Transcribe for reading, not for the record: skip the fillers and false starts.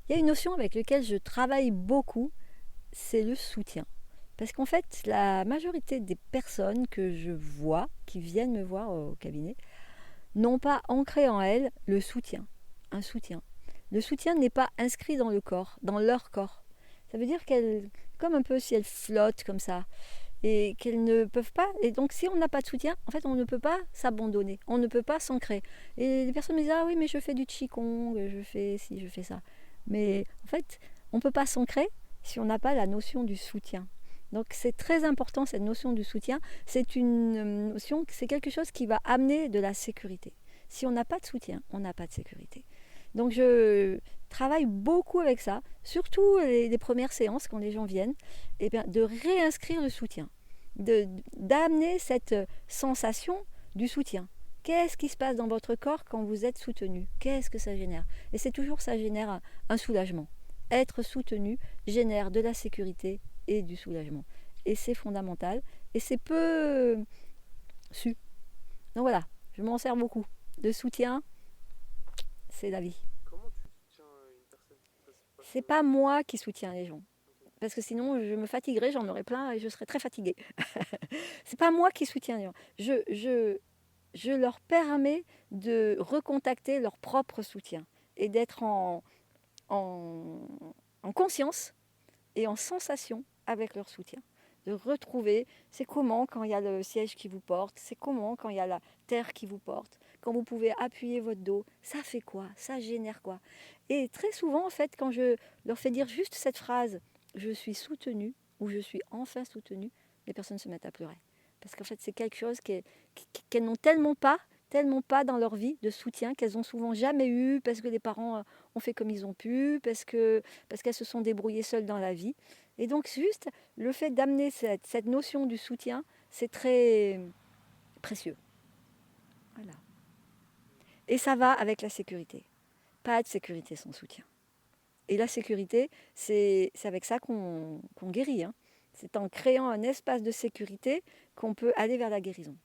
Il y a une notion avec laquelle je travaille beaucoup, c'est le soutien. Parce qu'en fait, la majorité des personnes que je vois, qui viennent me voir au cabinet, n'ont pas ancré en elles le soutien. Un soutien. Le soutien n'est pas inscrit dans le corps, dans leur corps. Ça veut dire qu'elles, comme un peu si elles flottent comme ça, et qu'elles ne peuvent pas. Et donc, si on n'a pas de soutien, en fait, on ne peut pas s'abandonner, on ne peut pas s'ancrer. Et les personnes me disent ah oui, mais je fais du qigong, je fais ci, je fais ça. Mais en fait, on ne peut pas s'ancrer si on n'a pas la notion du soutien. Donc c'est très important cette notion du soutien. C'est une notion, c'est quelque chose qui va amener de la sécurité. Si on n'a pas de soutien, on n'a pas de sécurité. Donc je travaille beaucoup avec ça, surtout les premières séances quand les gens viennent, et bien, de réinscrire le soutien, d'amener cette sensation du soutien. Qu'est-ce qui se passe dans votre corps quand vous êtes soutenu? Qu'est-ce que ça génère? Et c'est toujours ça génère un soulagement. Être soutenu génère de la sécurité et du soulagement. Et c'est fondamental. Et c'est peu su. Donc voilà, je m'en sers beaucoup. Le soutien, c'est la vie. Comment tu soutiens une personne? Ça se passe. C'est pas moi qui soutiens les gens. Ok. Parce que sinon, je me fatiguerais, j'en aurais plein et je serais très fatiguée. C'est pas moi qui soutiens les gens. Je leur permets de recontacter leur propre soutien et d'être en, en conscience et en sensation avec leur soutien. De retrouver, c'est comment quand il y a le siège qui vous porte, c'est comment quand il y a la terre qui vous porte, quand vous pouvez appuyer votre dos, ça fait quoi, ça génère quoi. Et très souvent, en fait, quand je leur fais dire juste cette phrase, je suis soutenue ou je suis enfin soutenue, les personnes se mettent à pleurer. Parce qu'en fait, c'est quelque chose qu'elles n'ont tellement pas dans leur vie de soutien qu'elles ont souvent jamais eu parce que les parents ont fait comme ils ont pu, parce qu'elles se sont débrouillées seules dans la vie. Et donc juste le fait d'amener cette notion du soutien, c'est très précieux. Voilà. Et ça va avec la sécurité. Pas de sécurité sans soutien. Et la sécurité, c'est avec ça qu'on guérit. Hein. C'est en créant un espace de sécurité qu'on peut aller vers la guérison.